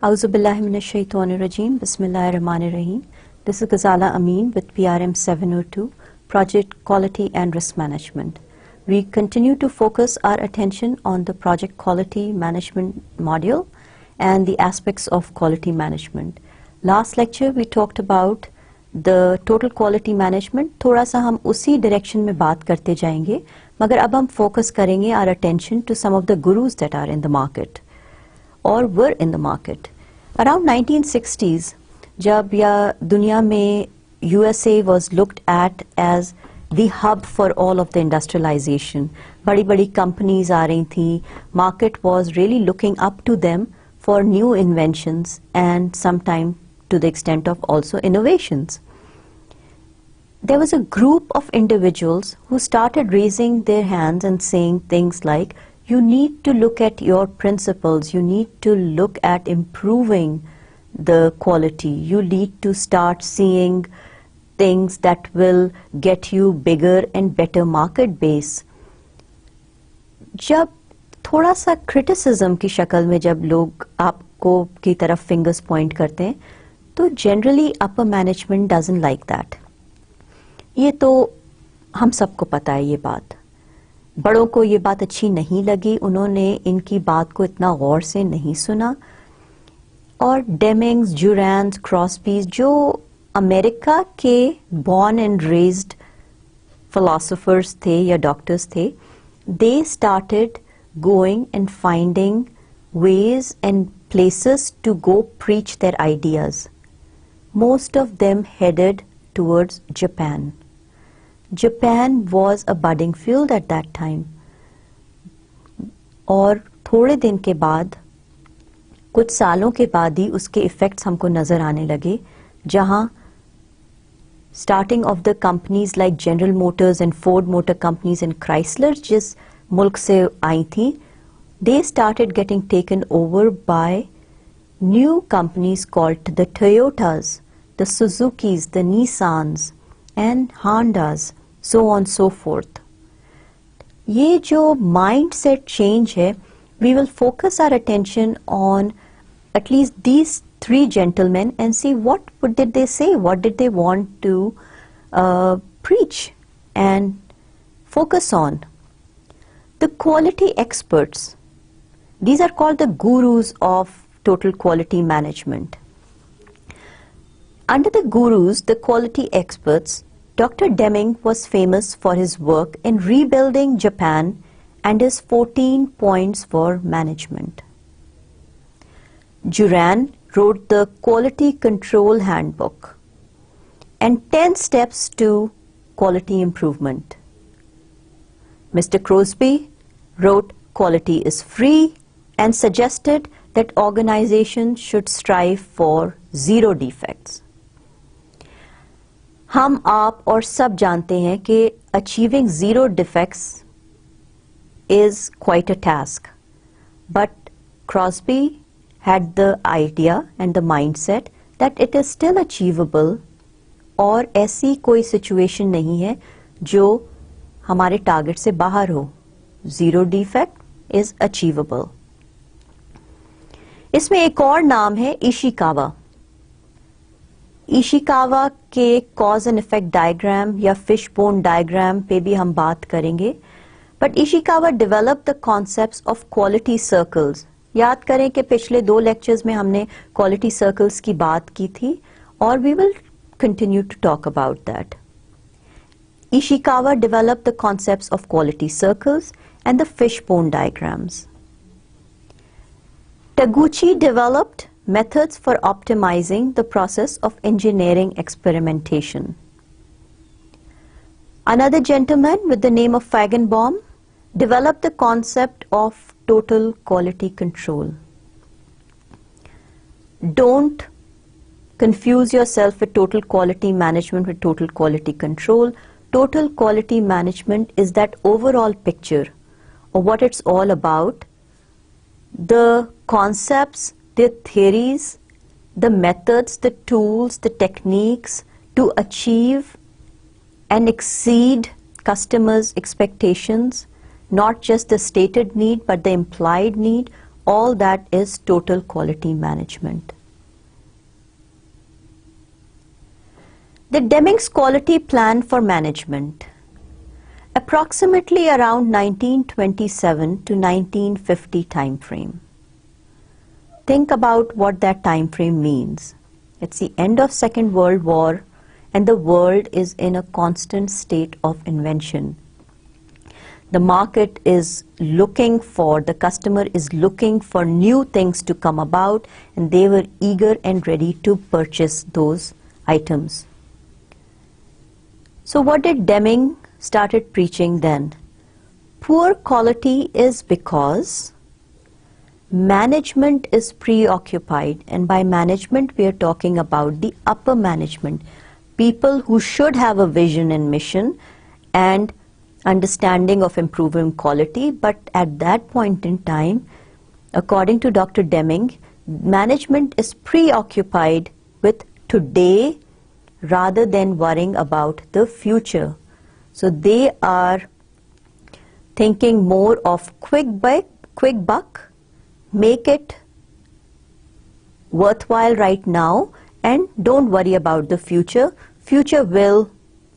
Auzubillahiminash-shaytanir-rajeem. Bismillahir-rahmanir-rahim. This is Ghazala Amin with PRM 702, Project Quality and Risk Management. We continue to focus our attention on the Project Quality Management module and the aspects of quality management. Last lecture we talked about the total quality management. थोड़ा सा हम उसी direction में बात करते जाएंगे, मगर अब हम focus करेंगे our attention to some of the gurus that are in the market or were in the market. Around 1960s, जब या दुनिया में USA was looked at as the hub for all of the industrialization, बड़ी बड़ी companies आ रही थी, market was really looking up to them for new inventions and sometime to the extent of also innovations. There was a group of individuals who started raising their hands and saying things like, you need to look at your principles, you need to look at improving the quality, you need to start seeing things that will get you bigger and better market base. जब थोड़ा सा criticism की शक्ल में जब लोग आपको की तरफ fingers point करते हैं, तो generally upper management doesn't like that. ये तो हम सबको पता है ये बात. बड़ों को ये बात अच्छी नहीं लगी, उन्होंने इनकी बात को इतना गौर से नहीं सुना और डेमिंग्स, ड्यूरैंड्स, क्रॉस्बीज जो अमेरिका के born and raised philosophers थे या doctors थे, they started going and finding ways and places to go preach their ideas. Most of them headed towards Japan. Japan was a budding field at that time. और थोड़े दिन के बाद, कुछ सालों के बाद ही उसके इफेक्ट्स हमको नजर आने लगे, जहां starting of the companies like General Motors and Ford Motor Companies and Chrysler जिस मुल्क से आई थी, they started getting taken over by new companies called the Toyotas, the Suzukis, the Nissans and Hondas, so on so forth. ये जो mindset change है, we will focus our attention on at least these three gentlemen and see what did they say, what did they want to preach and focus on. The quality experts, these are called the gurus of total quality management. Under the gurus, the quality experts, Dr. Deming was famous for his work in rebuilding Japan and his 14 points for management. Juran wrote the Quality Control Handbook and 10 steps to quality improvement. Mr. Crosby wrote Quality is Free and suggested that organizations should strive for zero defects. हम आप और सब जानते हैं कि achieving zero defects is quite a task, but Crosby had the idea and the mindset that it is still achievable और ऐसी कोई situation नहीं है जो हमारे टारगेट से बाहर हो. Zero defect is achievable. इसमें एक और नाम है इशिकावा. इशिकावा के cause and effect diagram या fishbone diagram पे भी हम बात करेंगे. But Ishikawa developed the concepts of quality circles. याद करें कि पिछले 2 lectures में हमने quality circles की बात की थी और we will continue to talk about that. Ishikawa developed the concepts of quality circles and the fishbone diagrams. Taguchi developed methods for optimizing the process of engineering experimentation. Another gentleman with the name of Feigenbaum developed the concept of total quality control. Don't confuse yourself with total quality management with total quality control. Total quality management is that overall picture of what it's all about, the concepts, the theories, the methods, the tools, the techniques to achieve and exceed customers' expectations, not just the stated need but the implied need. all that is total quality management. The Deming's Quality Plan for Management. Approximately around 1927 to 1950 time frame. Think about what that time frame means. It's the end of Second World War and the world is in a constant state of invention. The market is looking for, the customer is looking for new things to come about, and they were eager and ready to purchase those items. So what did Deming started preaching then? Poor quality is because management is preoccupied, and by management we are talking about the upper management, people who should have a vision and mission and understanding of improving quality, but at that point in time, according to Dr. Deming, management is preoccupied with today rather than worrying about the future. So they are thinking more of quick buck, make it worthwhile right now, and don't worry about the future. Future will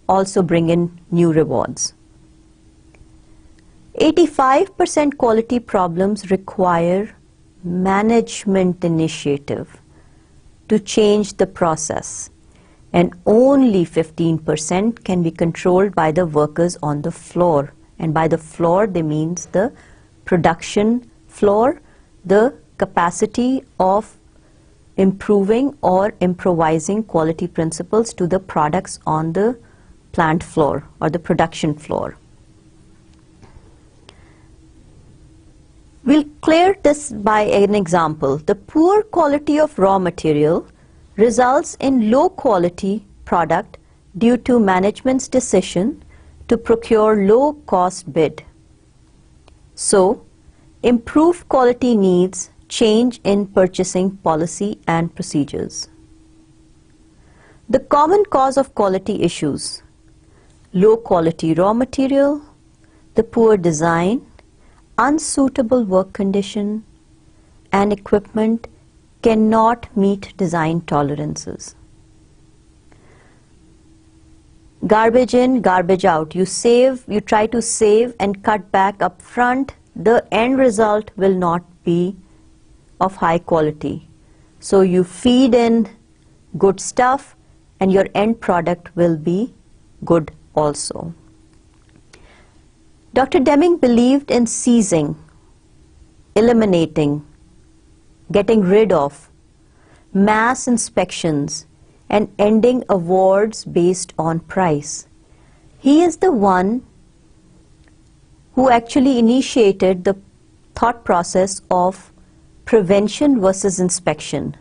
also bring in new rewards. 85% quality problems require management initiative to change the process, and only 15% can be controlled by the workers on the floor. And by the floor, they means the production floor, the capacity of improving or improvising quality principles to the products on the plant floor or the production floor. We'll clear this by an example. The poor quality of raw material results in low quality product due to management's decision to procure low cost bid. So, improved quality needs change in purchasing policy and procedures. The common cause of quality issues: low quality raw material, the poor design, unsuitable work condition, and equipment cannot meet design tolerances. Garbage in, garbage out. You try to save and cut back up front. The end result will not be of high quality. So you feed in good stuff and your end product will be good also. Dr. Deming believed in seizing, eliminating, getting rid of, mass inspections, and ending awards based on price. He is the one who actually initiated the thought process of prevention versus inspection.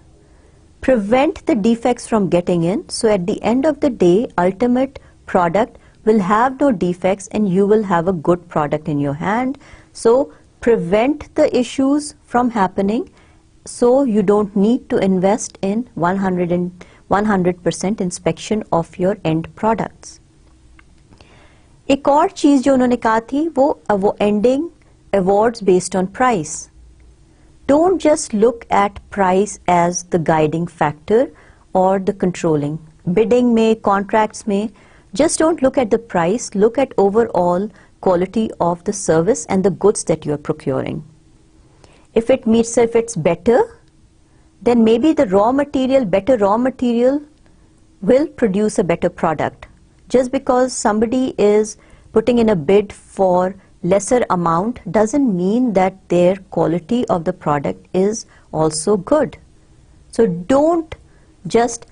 Prevent the defects from getting in, so at the end of the day, ultimate product will have no defects and you will have a good product in your hand. So prevent the issues from happening, so you don't need to invest in 100% inspection of your end products. एक और चीज जो उन्होंने कहा थी वो ending awards based on price. Don't just look at price as the guiding factor or the controlling. Bidding में, contracts में, just don't look at the price, look at overall quality of the service and the goods that you are procuring. If it's better, then maybe the better raw material will produce a better product. Just because somebody is putting in a bid for lesser amount doesn't mean that their quality of the product is also good. So don't just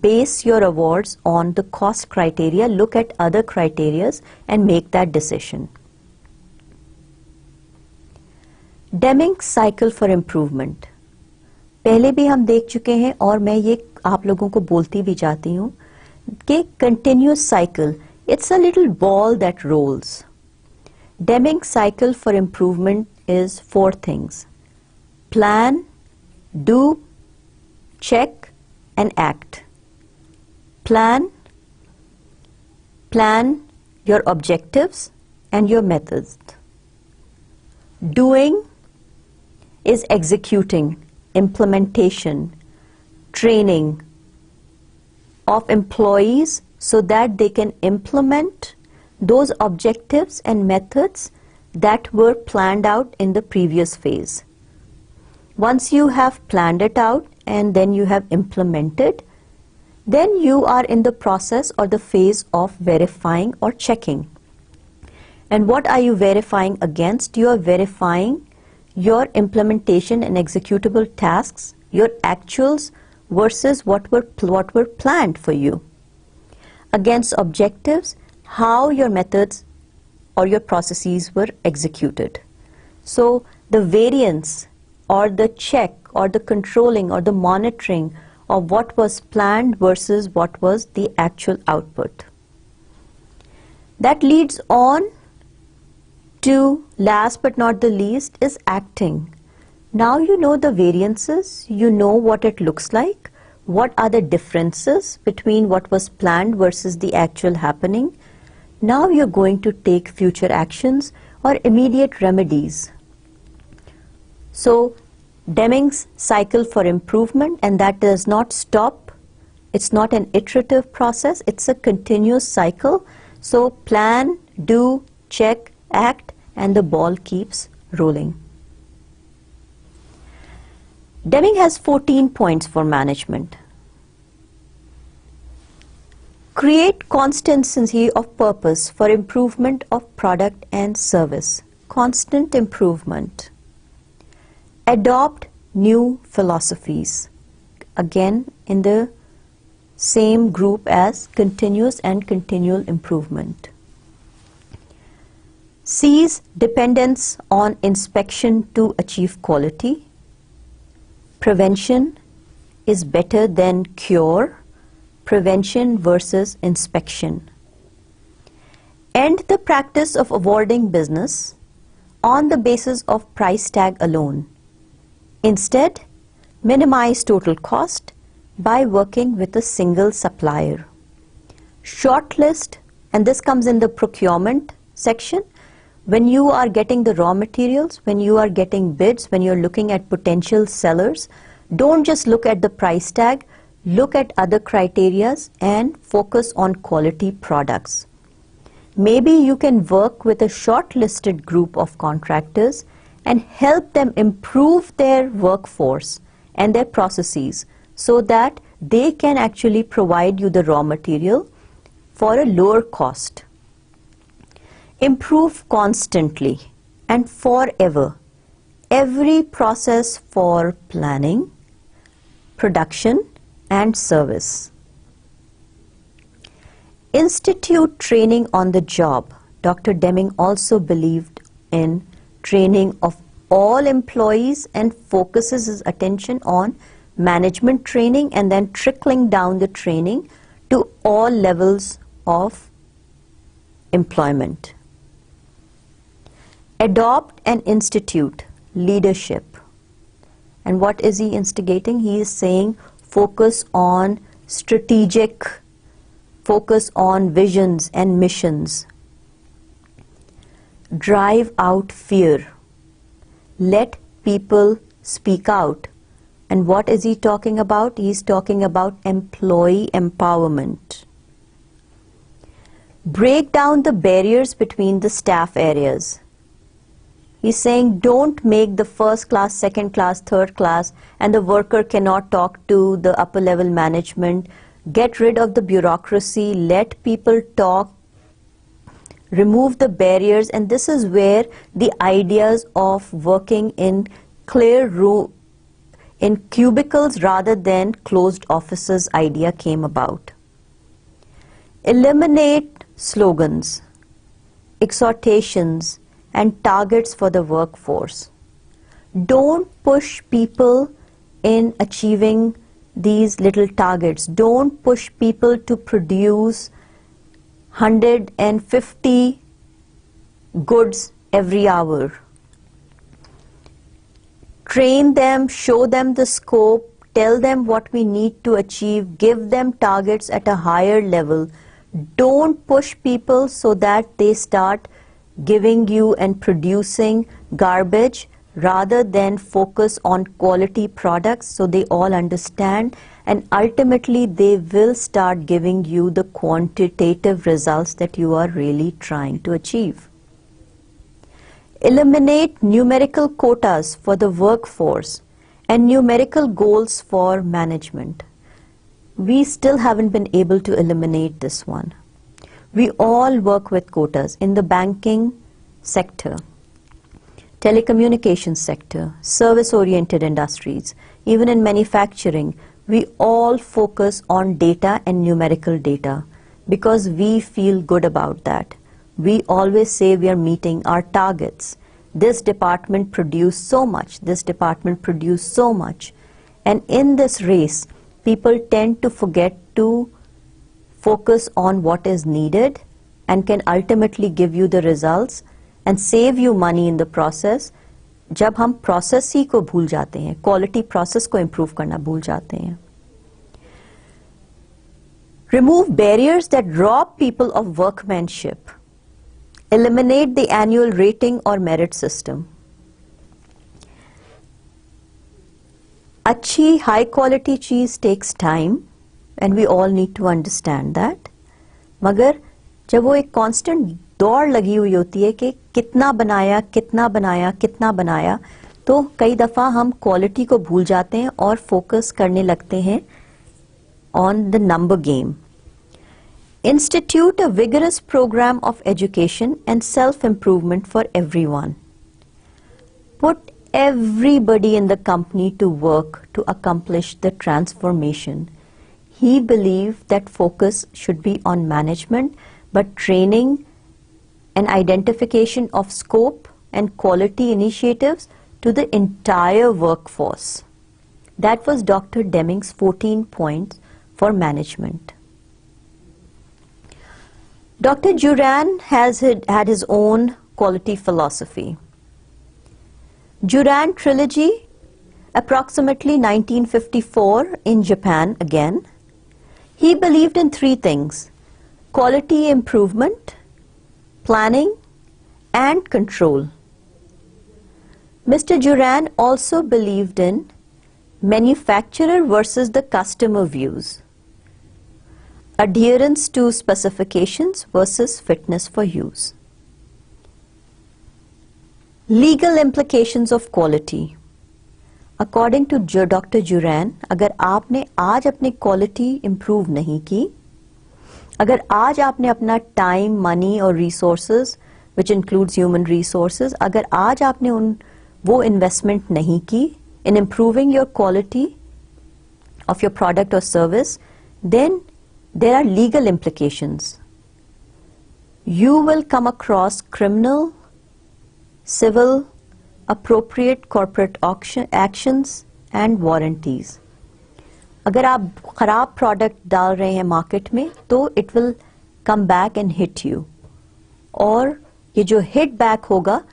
base your awards on the cost criteria, look at other criterias and make that decision. Deming's cycle for improvement. पहले भी हम देख चुके हैं और मैं ये आप लोगों को बोलती भी जाती हूँ कि continuous cycle, it's a little ball that rolls. Deming's cycle for improvement is 4 things: plan, do, check, and act. Plan your objectives and your methods. Doing is executing, implementation, training of employees so that they can implement those objectives and methods that were planned out in the previous phase. Once you have planned it out and then you have implemented, then you are in the process or the phase of verifying or checking. And what are you verifying against? You are verifying your implementation and executable tasks, your actuals versus what were planned for you. Against objectives, how your methods or your processes were executed. So the variance or the check or the controlling or the monitoring of what was planned versus what was the actual output. That leads on to, last but not the least, is acting. Now you know the variances, you know what it looks like, what are the differences between what was planned versus the actual happening. Now you're going to take future actions or immediate remedies. So Deming's cycle for improvement, and that does not stop. It's not an iterative process, it's a continuous cycle. So plan, do, check, act, and the ball keeps rolling. Deming has 14 points for management. Create constancy of purpose for improvement of product and service. Constant improvement. Adopt new philosophies. Again, in the same group as continuous and continual improvement. Cease dependence on inspection to achieve quality. Prevention is better than cure. Prevention versus inspection. End the practice of awarding business on the basis of price tag alone. Instead, minimize total cost by working with a single supplier. Shortlist, and this comes in the procurement section, when you are getting the raw materials, when you are getting bids, when you're looking at potential sellers, don't just look at the price tag, look at other criterias and focus on quality products. Maybe you can work with a shortlisted group of contractors and help them improve their workforce and their processes so that they can actually provide you the raw material for a lower cost. Improve constantly and forever every process for planning, production, and service. Institute training on the job. Dr. Deming also believed in training of all employees and focuses his attention on management training and then trickling down the training to all levels of employment. Adopt and institute leadership. And what is he instigating? He is saying focus on strategic, focus on visions and missions. Drive out fear. Let people speak out. And what is he talking about? He is talking about employee empowerment. Break down the barriers between the staff areas. He's saying don't make the first class, second class, third class, and the worker cannot talk to the upper level management. Get rid of the bureaucracy, let people talk, remove the barriers, and this is where the ideas of working in in cubicles rather than closed offices idea came about. Eliminate slogans, exhortations, and targets for the workforce. Don't push people in achieving these little targets. Don't push people to produce 150 goods every hour. Train them, show them the scope, tell them what we need to achieve, give them targets at a higher level. Don't push people so that they start giving you and producing garbage rather than focus on quality products so they all understand, and ultimately they will start giving you the quantitative results that you are really trying to achieve. Eliminate numerical quotas for the workforce and numerical goals for management. We still haven't been able to eliminate this one. We all work with quotas in the banking sector, telecommunications sector, service-oriented industries, even in manufacturing. We all focus on data and numerical data because we feel good about that. We always say we are meeting our targets. This department produced so much, this department produced so much. And in this race, people tend to forget to focus on what is needed and can ultimately give you the results and save you money in the process. जब हम process ही को भूल जाते हैं, quality process को improve करना भूल जाते हैं. Remove barriers that rob people of workmanship. Eliminate the annual rating or merit system. अच्छी high quality चीज takes time and we all need to understand that. मगर जब वो एक constant दौड़ लगी हुई होती है कि कितना बनाया, कितना बनाया, कितना बनाया, तो कई दफा हम क्वालिटी को भूल जाते हैं और फोकस करने लगते हैं on the number game. Institute a vigorous program of education and self-improvement for everyone. Put everybody in the company to work to accomplish the transformation. He believed that focus should be on management, but training and identification of scope and quality initiatives to the entire workforce. That was Dr. Deming's 14 points for management. Dr. Juran had his own quality philosophy. Juran Trilogy, approximately 1954 in Japan again. He believed in three things: quality improvement, planning, and control. Mr. Juran also believed in manufacturer versus the customer views, adherence to specifications versus fitness for use. Legal implications of quality. According to Dr. Juran, अगर आपने आज अपनी quality improve नहीं की, अगर आज आपने अपना time, money और resources, which includes human resources, अगर आज आपने वो investment नहीं की in improving your quality of your product or service, then there are legal implications. You will come across criminal, civil, appropriate corporate actions and warranties. अगर आप खराब product डाल रहे हैं market में, तो it will come back and hit you. और ये जो hit back होगा,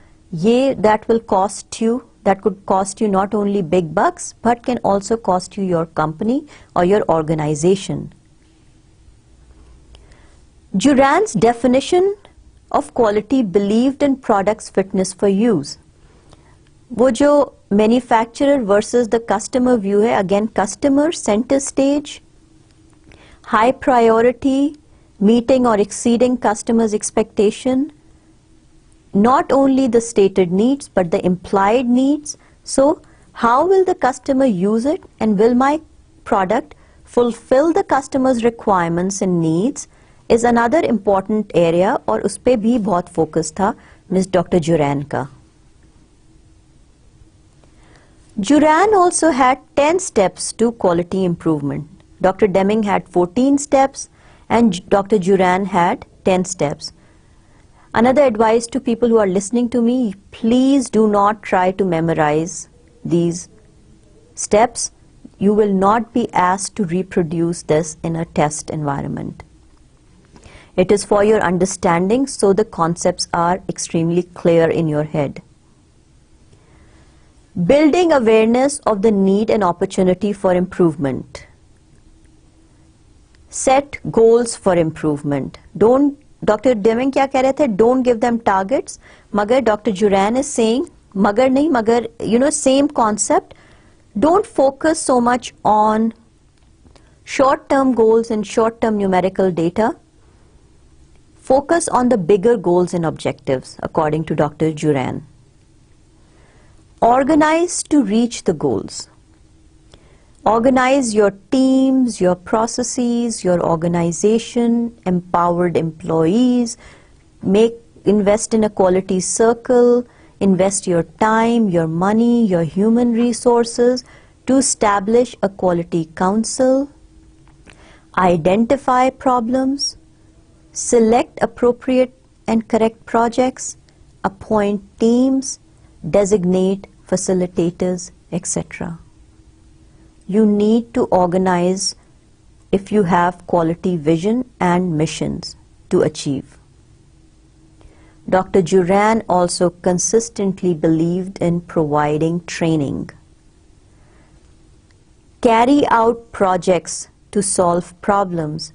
that will cost you. That could cost you not only big bucks, but can also cost you your company or your organization. Juran's definition of quality believed in products' fitness for use. वो जो manufacturer versus the customer view है, again customer center stage, high priority, meeting or exceeding customers' expectation, not only the stated needs but the implied needs. So how will the customer use it, and will my product fulfill the customer's requirements and needs is another important area, और उस पे भी बहुत focus था Ms. Dr. Juran का. Juran also had 10 steps to quality improvement. Dr. Deming had 14 steps and Dr. Juran had 10 steps. Another advice to people who are listening to me, please do not try to memorize these steps. You will not be asked to reproduce this in a test environment. It is for your understanding, so the concepts are extremely clear in your head. Building awareness of the need and opportunity for improvement. Set goals for improvement. Dr. Deming क्या कह रहे थे? Don't give them targets. मगर Dr. Juran is saying Magar nahi, magar, same concept. Don't focus so much on short-term goals and short-term numerical data. Focus on the bigger goals and objectives, according to Dr. Juran. Organize to reach the goals. Organize your teams, your processes, your organization, empowered employees, invest in a quality circle, invest your time, your money, your human resources to establish a quality council, identify problems, select appropriate and correct projects, appoint teams, designate facilitators, etc. You need to organize if you have quality vision and missions to achieve. Dr. Juran also consistently believed in providing training. Carry out projects to solve problems.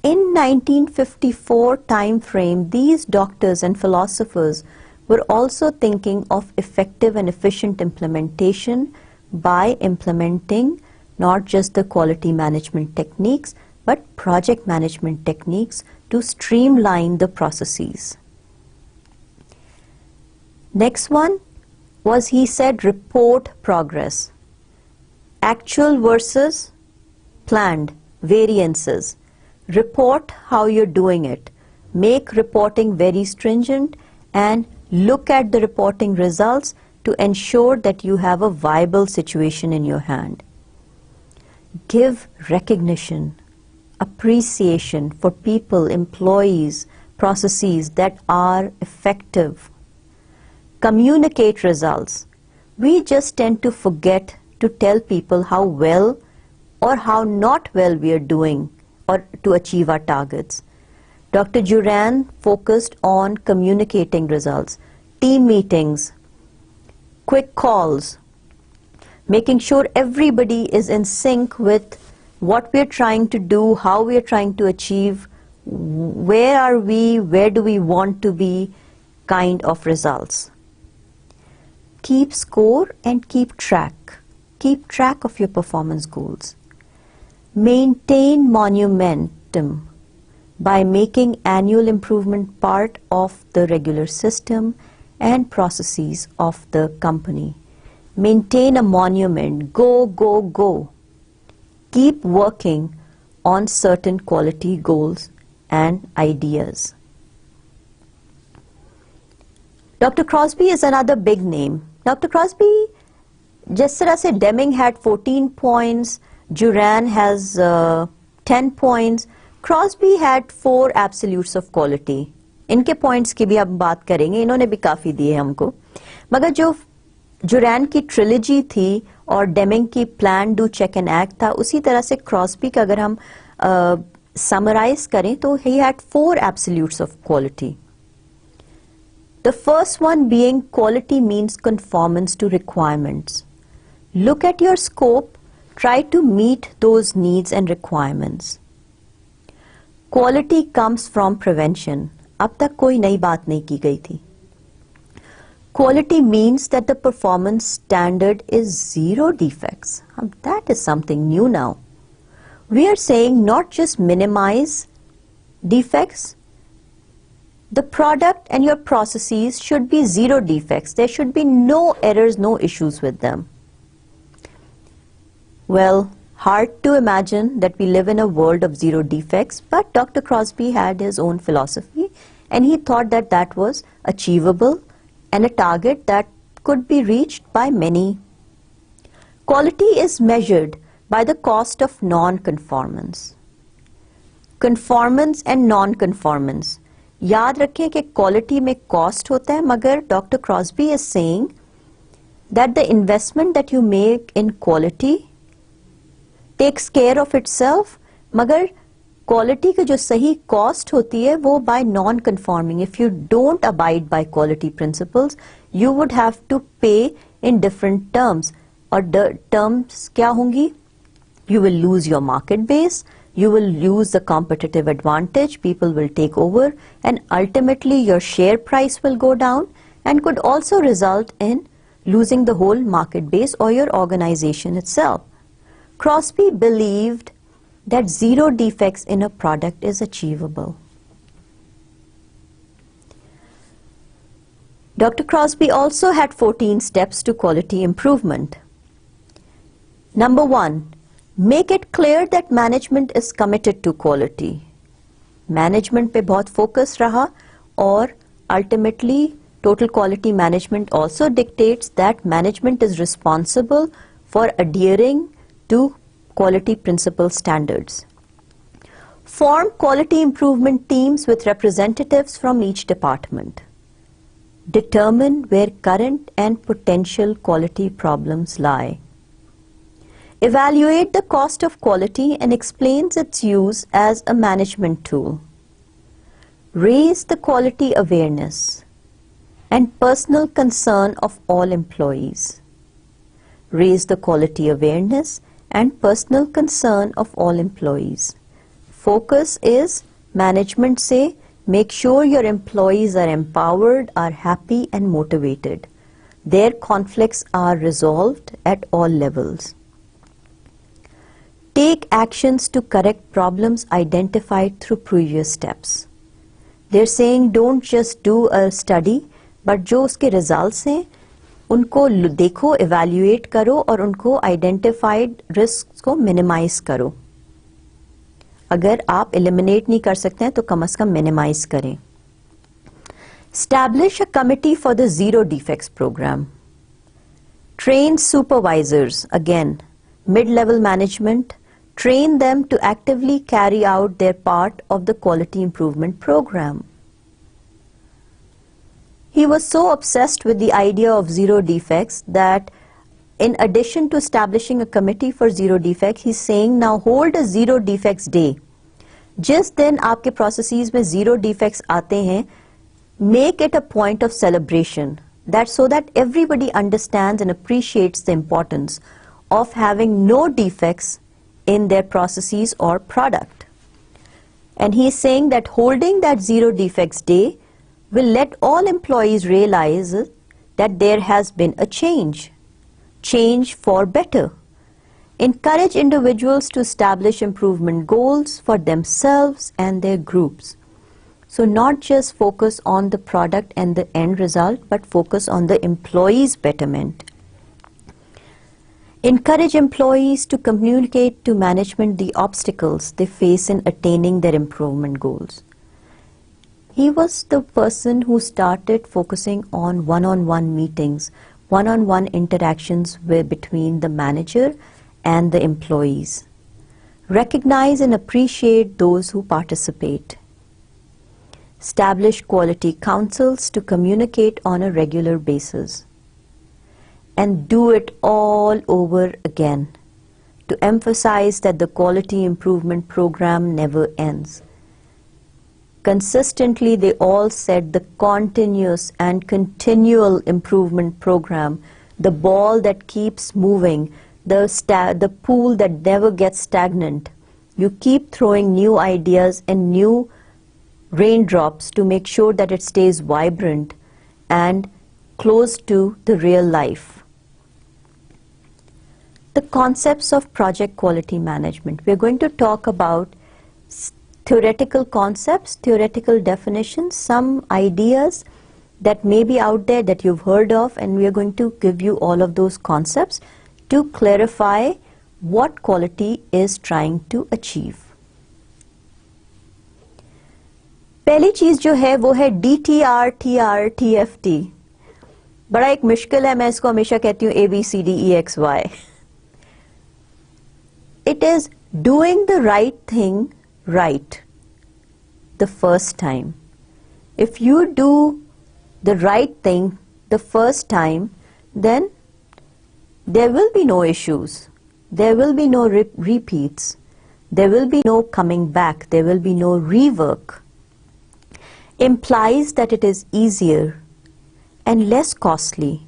In 1954 time frame, these doctors and philosophers were also thinking of effective and efficient implementation by implementing not just the quality management techniques, but project management techniques to streamline the processes. Next one was, he said, report progress. Actual versus planned variances. Report how you're doing it. Make reporting very stringent and look at the reporting results to ensure that you have a viable situation in your hand. Give recognition, appreciation for people, employees, processes that are effective. Communicate results. We just tend to forget to tell people how well or how not well we are doing or to achieve our targets. Dr. Juran focused on communicating results, team meetings, quick calls, making sure everybody is in sync with what we're trying to do, how we're trying to achieve, where are we, where do we want to be, kind of results. Keep score and keep track. Keep track of your performance goals. Maintain momentum by making annual improvement part of the regular system and processes of the company. Maintain a monument. Go, go, go. Keep working on certain quality goals and ideas. Dr. Crosby is another big name. Dr. Crosby, जिस तरह से Deming had 14 points, Juran has 10 points, Crosby had 4 absolutes of quality. इनके points की भी हम बात करेंगे, इन्होंने भी काफ़ी दिए हमको. मगर जो जुरैन की ट्रिलॉजी थी और डेमिंग की plan, do, check and act था, उसी तरह से क्रॉस्बी का अगर हम summarize करें तो he had 4 absolutes of quality. The first one being quality means conformance to requirements. Look at your scope, try to meet those needs and requirements. Quality comes from prevention. अब तक कोई नई बात नहीं की गई थी. Quality means that the performance standard is 0 defects. That is something new now. We are saying not just minimize defects. The product and your processes should be 0 defects. There should be no errors, no issues with them. Well, hard to imagine that we live in a world of 0 defects, but Dr. Crosby had his own philosophy and he thought that that was achievable and a target that could be reached by many. Quality is measured by the cost of non-conformance. Conformance and non-conformance. याद रखें कि quality में cost होता है, मगर Dr. Crosby is saying that the investment that you make in quality takes care of itself, मगर quality का जो सही cost होती है वो by non-conforming. If you don't abide by quality principles, you would have to pay in different terms. और terms क्या होंगी? You will lose your market base, you will lose the competitive advantage, people will take over, and ultimately your share price will go down and could also result in losing the whole market base or your organization itself. Crosby believed that zero defects in a product is achievable. Dr. Crosby also had 14 steps to quality improvement. Number 1, make it clear that management is committed to quality. Management पे बहुत focus रहा और ultimately total quality management also dictates that management is responsible for adhering to quality principle standards. Form quality improvement teams with representatives from each department. Determine where current and potential quality problems lie. Evaluate the cost of quality and explains its use as a management tool. Raise the quality awareness and personal concern of all employees. Raise the quality awareness and personal concern of all employees. Focus is management say, make sure your employees are empowered, are happy and motivated. Their conflicts are resolved at all levels. Take actions to correct problems identified through previous steps. They're saying don't just do a study, but जो उसके results हैं, उनको देखो, evaluate करो और उनको identified risks को minimize करो. अगर आप eliminate नहीं कर सकते हैं तो कम से कम minimize करें. Establish a committee for the zero defects program. Train supervisors, again, mid-level management, train them to actively carry out their part of the quality improvement program. He was so obsessed with the idea of zero defects that in addition to establishing a committee for zero defects, he's saying now hold a zero defects day. जिस दिन आपके processes में zero defects आते हैं, make it a point of celebration. That's so that everybody understands and appreciates the importance of having no defects in their processes or product. And he's saying that holding that zero defects day will let all employees realize that there has been a change for better. Encourage individuals to establish improvement goals for themselves and their groups. So not just focus on the product and the end result, but focus on the employees' betterment. Encourage employees to communicate to management the obstacles they face in attaining their improvement goals. He was the person who started focusing on one-on-one meetings, one-on-one interactions between the manager and the employees. Recognize and appreciate those who participate. Establish quality councils to communicate on a regular basis. And do it all over again to emphasize that the quality improvement program never ends. Consistently, they all said the continuous and continual improvement program, the ball that keeps moving, the pool that never gets stagnant. You keep throwing new ideas and new raindrops to make sure that it stays vibrant and close to the real life. The concepts of project quality management. We're going to talk about theoretical concepts, theoretical definitions, some ideas that may be out there that you've heard of, and we are going to give you all of those concepts to clarify what quality is trying to achieve. पहली चीज जो है वो है DTR, TR, TFT. बड़ा एक मुश्किल है, मैं इसको हमेशा कहती हूँ ABCDEXY. It is doing the right thing right the first time. If you do the right thing the first time, then there will be no issues. There will be no repeats. There will be no coming back. There will be no rework. Implies that it is easier and less costly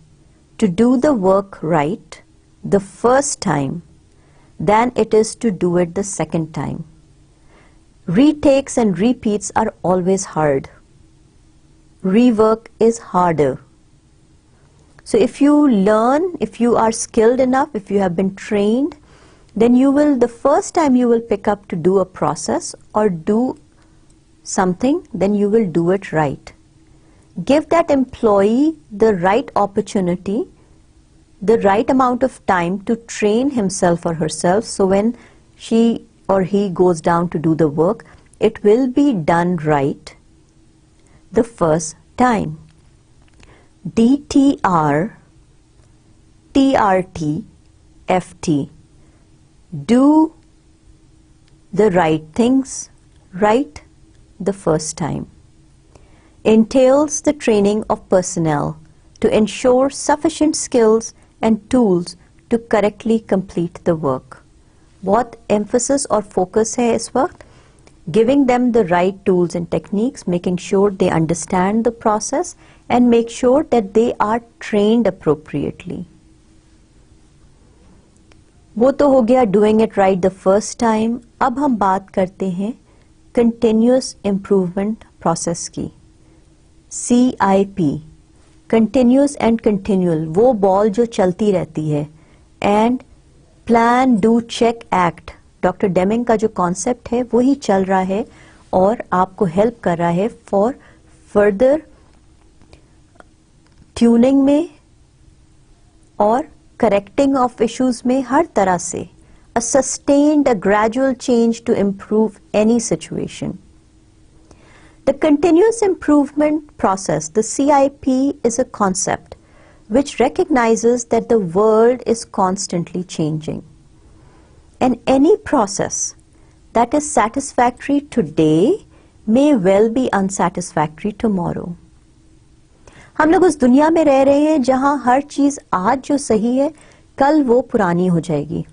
to do the work right the first time than it is to do it the second time. Retakes and repeats are always hard. Rework is harder. So if you learn, if you are skilled enough, if you have been trained, then you will, the first time you will pick up to do a process or do something, then you will do it right. Give that employee the right opportunity, the right amount of time to train himself or herself, so when she or he goes down to do the work, it will be done right the first time. DTR, TRT, FT. Do the right things right the first time. Entails the training of personnel to ensure sufficient skills and tools to correctly complete the work. बहुत emphasis और focus है इस वक्त. Giving them the right tools and techniques, making sure they understand the process and make sure that they are trained appropriately. वो तो हो गया doing it right the first time. अब हम बात करते हैं continuous improvement process की. CIP, continuous and continual, वो बॉल जो चलती रहती है. And plan, do, check, act, doctor Deming का जो कॉन्सेप्ट है वही चल रहा है और आपको हेल्प कर रहा है फॉर फर्दर ट्यूनिंग में और करेक्टिंग ऑफ इश्यूज में. हर तरह से a sustained, a gradual change to improve any situation. The continuous improvement process, the CIP, is a concept which recognizes that the world is constantly changing. And any process that is satisfactory today may well be unsatisfactory tomorrow. हम लोग उस दुनिया में रह रहे हैं जहां हर चीज आज जो सही है कल वो पुरानी हो जाएगी.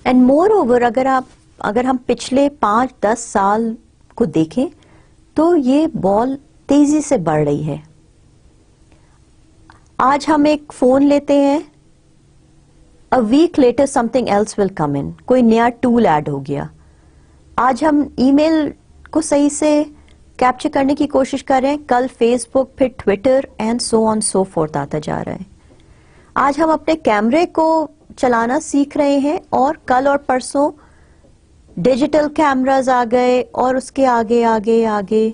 एंड मोर ओवर अगर हम पिछले 5-10 साल को देखें तो ये बॉल तेजी से बढ़ रही है. आज हम एक फोन लेते हैं, A week later something else will come in. कोई नया टूल ऐड हो गया. आज हम ईमेल को सही से कैप्चर करने की कोशिश कर रहे हैं, कल फेसबुक, फिर Twitter and so on so fourth आता जा रहा है. आज हम अपने कैमरे को चलाना सीख रहे हैं और कल और परसों डिजिटल कैमरास आ गए और उसके आगे आगे आगे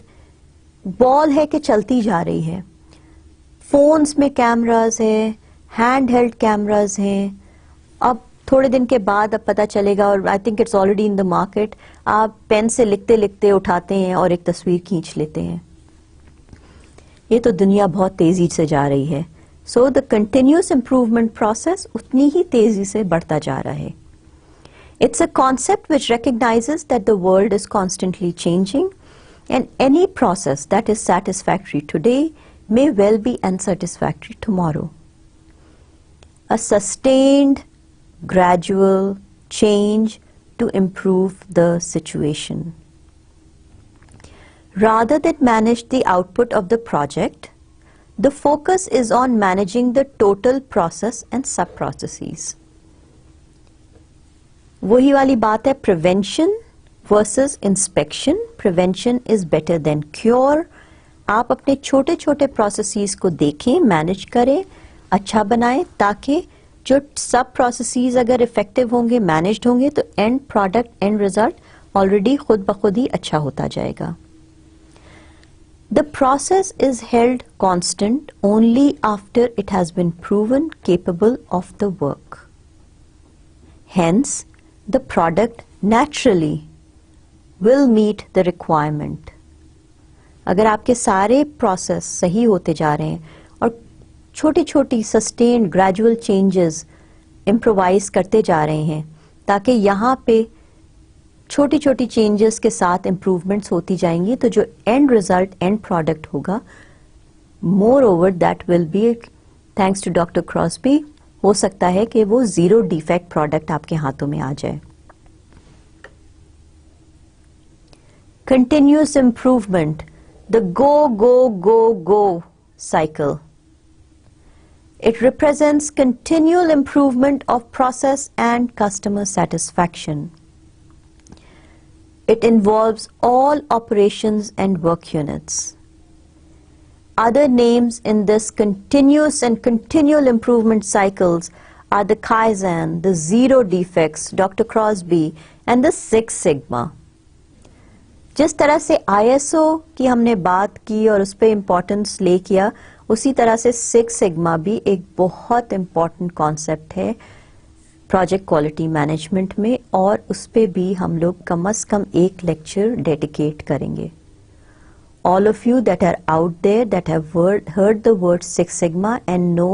बॉल है कि चलती जा रही है. फोन्स में कैमरास है, हैंड हेल्ड कैमरास हैं. अब थोड़े दिन के बाद अब पता चलेगा, और I think it's already in the market, आप पेन से लिखते लिखते उठाते हैं और एक तस्वीर खींच लेते हैं. ये तो दुनिया बहुत तेजी से जा रही है. So the continuous improvement process उतनी ही तेजी से बढ़ता जा रहा है. It's a concept which recognises that the world is constantly changing and any process that is satisfactory today may well be unsatisfactory tomorrow. A sustained, gradual change to improve the situation. Rather than manage the output of the project, the focus is on managing the total process and sub-processes. वही वाली बात है, prevention versus inspection. Prevention is better than cure. आप अपने छोटे छोटे processes को देखें, मैनेज करें, अच्छा बनाएं, ताकि जो सब प्रोसेसेस अगर इफेक्टिव होंगे, मैनेज्ड होंगे, तो end product, end result already खुद ब खुद ही अच्छा होता जाएगा. The process is held constant only after it has been proven capable of the work. Hence the product naturally will meet the requirement. अगर आपके सारे प्रोसेस सही होते जा रहे हैं और छोटी छोटी सस्टेन्ड ग्रेजुअल चेंजेस इम्प्रोवाइज करते जा रहे हैं, ताकि यहाँ पे छोटी छोटी चेंजेस के साथ इम्प्रूवमेंट्स होती जाएंगी, तो जो एंड रिजल्ट, एंड प्रोडक्ट होगा, moreover that will be, thanks to doctor Crosby, हो सकता है कि वो जीरो डिफेक्ट प्रोडक्ट आपके हाथों में आ जाए. Continuous improvement, the go, go, go, go cycle. It represents continual improvement of process and customer satisfaction. It involves all operations and work units. Other names in this continuous and continual improvement cycles are the Kaizen, the Zero Defects, Dr. Crosby, and the Six Sigma. जिस तरह से ISO की हमने बात की और उस पर इम्पोर्टेंस ले किया, उसी तरह से सिक्स सिग्मा भी एक बहुत इम्पॉर्टेंट कॉन्सेप्ट है प्रोजेक्ट क्वालिटी मैनेजमेंट में, और उस पर भी हम लोग कम से कम एक लेक्चर डेडिकेट करेंगे. All of you that are out there that have heard the word Six Sigma and know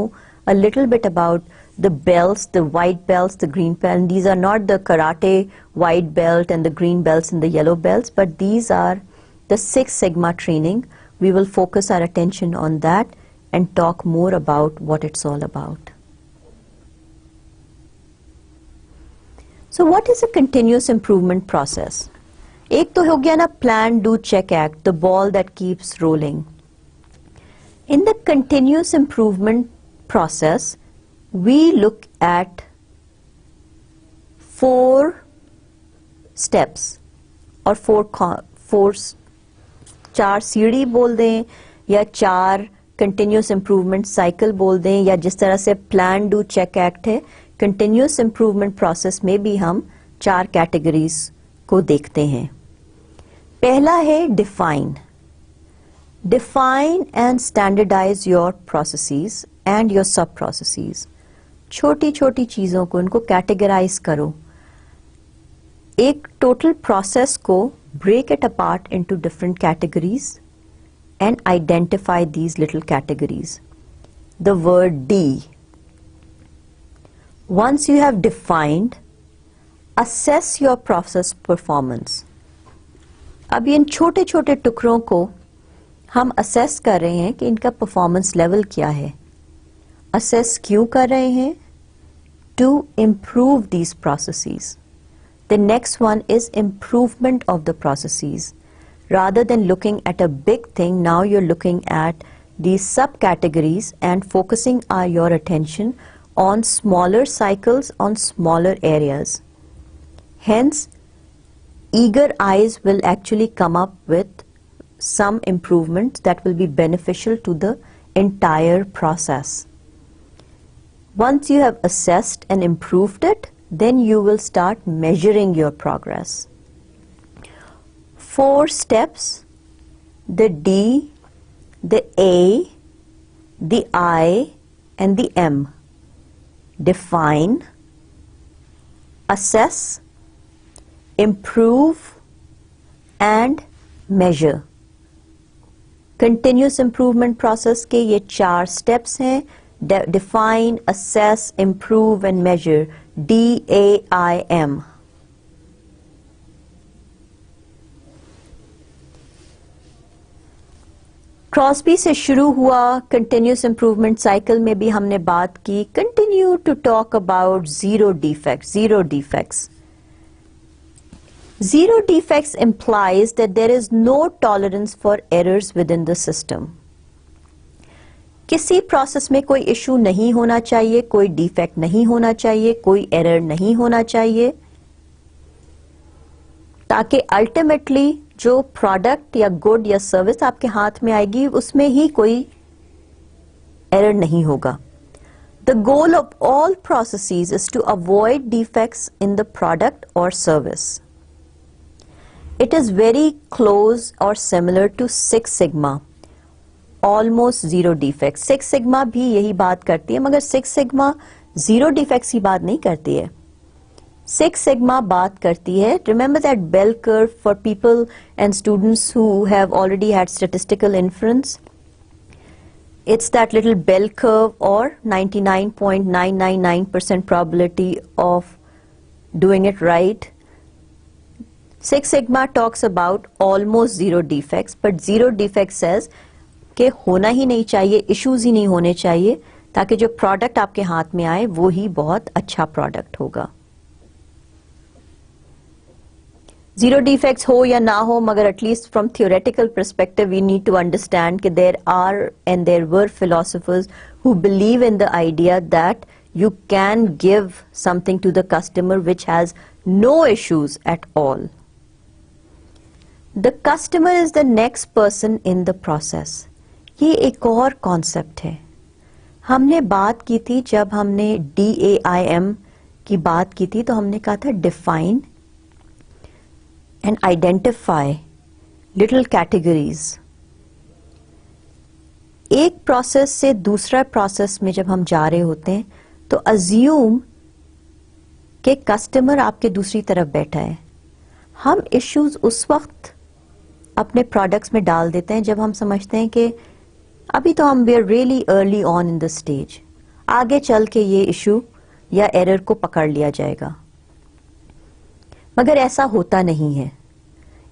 a little bit about the belts, the white belts, the green belts, and these are not the karate white belt and the green belts and the yellow belts, but these are the Six Sigma training. We will focus our attention on that and talk more about what it's all about. So what is a continuous improvement process? एक तो हो गया ना plan, do, check, act, the ball that keeps rolling. In the continuous improvement process, we look at 4 steps और 4 सीढ़ी बोल दें या 4 continuous improvement cycle बोल दें, या जिस तरह से plan, do, check, act है, continuous improvement process में भी हम 4 categories को देखते हैं. पहला है define. Define and standardize your processes and your sub processes. छोटी छोटी चीजों को उनको categorize करो. एक total process को break it apart into different categories and identify these little categories. The word D. Once you have defined, assess your process performance. अब इन छोटे छोटे टुकड़ों को हम असेस कर रहे हैं कि इनका परफॉर्मेंस लेवल क्या है. असेस क्यों कर रहे हैं? To improve these processes. The next one is improvement of the processes. Rather than looking at a big thing, now you are looking at these subcategories and focusing your attention on smaller cycles, on smaller areas. Hence, eager eyes will actually come up with some improvements that will be beneficial to the entire process. Once you have assessed and improved it, then you will start measuring your progress. 4 steps: the D, the A, the I, and the M. Define, assess, improve, and measure. Continuous improvement process के ये 4 steps हैं. Define, assess, improve, and measure. DAIM. Crosby से शुरू हुआ continuous improvement cycle में भी हमने बात की. Continue to talk about zero defects. Zero defects. Zero defects implies that there is no tolerance for errors within the system. किसी process में कोई इशू नहीं होना चाहिए, कोई डिफेक्ट नहीं होना चाहिए, कोई एरर नहीं होना चाहिए, ताकि अल्टीमेटली जो प्रोडक्ट या गुड या सर्विस आपके हाथ में आएगी उसमें ही कोई एरर नहीं होगा. The goal of all processes is to avoid defects in the product or service. It is very close or similar to Six Sigma, almost zero defects. Six Sigma भी यही बात करती है, मगर Six Sigma zero defects की बात नहीं करती है. Six Sigma बात करती है, remember that bell curve for people and students who have already had statistical inference. It's that little bell curve or 99.999% probability of doing it right. Six Sigma talks about almost zero defects, but zero defects says कि होना ही नहीं चाहिए, issues ही नहीं होने चाहिए, ताकि जो product आपके हाथ में आए वो ही बहुत अच्छा product होगा. Zero defects हो या ना हो, मगर at least from theoretical perspective we need to understand कि there are and there were philosophers who believe in the idea that you can give something to the customer which has no issues at all. The customer is the next person in the process. ये एक और concept है। हमने बात की थी, जब हमने DAIM की बात की थी तो हमने कहा था define and identify little categories. एक प्रोसेस से दूसरा प्रोसेस में जब हम जा रहे होते हैं तो अज्यूम कि कस्टमर आपके दूसरी तरफ बैठा है। हम इश्यूज उस वक्त अपने प्रोडक्ट्स में डाल देते हैं जब हम समझते हैं कि अभी तो हम we are really early on in the stage, आगे चल के ये इशू या एरर को पकड़ लिया जाएगा। मगर ऐसा होता नहीं है।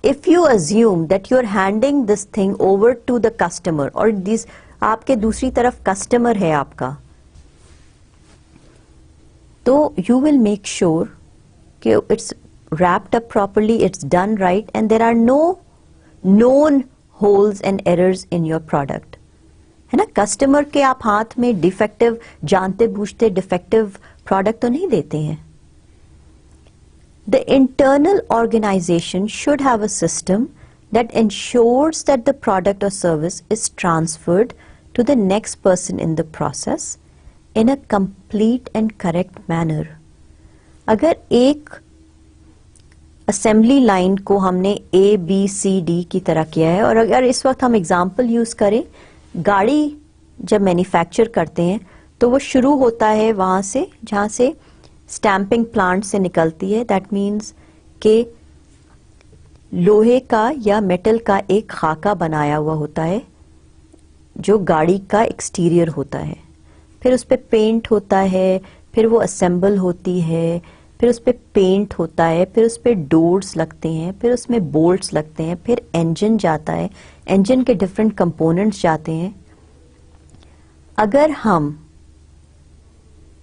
If you assume that you are handing this thing over to the customer, और दिस आपके दूसरी तरफ कस्टमर है आपका, तो यू विल मेक श्योर कि it's wrapped up properly, it's done right, and there are no known holes and errors in your product. है ना, कस्टमर के आप हाथ में डिफेक्टिव, जानते बूझते डिफेक्टिव प्रोडक्ट तो नहीं देते हैं। The internal organization should have a system that ensures that the product or service is transferred to the next person in the process in a complete and correct manner. अगर एक assembly line को हमने ABCD की तरह किया है, और अगर इस वक्त हम एग्जाम्पल यूज करें, गाड़ी जब मैन्युफैक्चर करते हैं तो वो शुरू होता है वहां से जहां से स्टैंपिंग प्लांट से निकलती है। दैट मीन्स के लोहे का या मेटल का एक खाका बनाया हुआ होता है जो गाड़ी का एक्सटीरियर होता है, फिर उस पर पेंट होता है, फिर वो असेंबल होती है, फिर उस पर पेंट होता है, फिर उस पर डोर्स लगते हैं, फिर उसमें बोल्ट्स लगते हैं, फिर इंजन जाता है, इंजन के डिफरेंट कंपोनेंट्स जाते हैं। अगर हम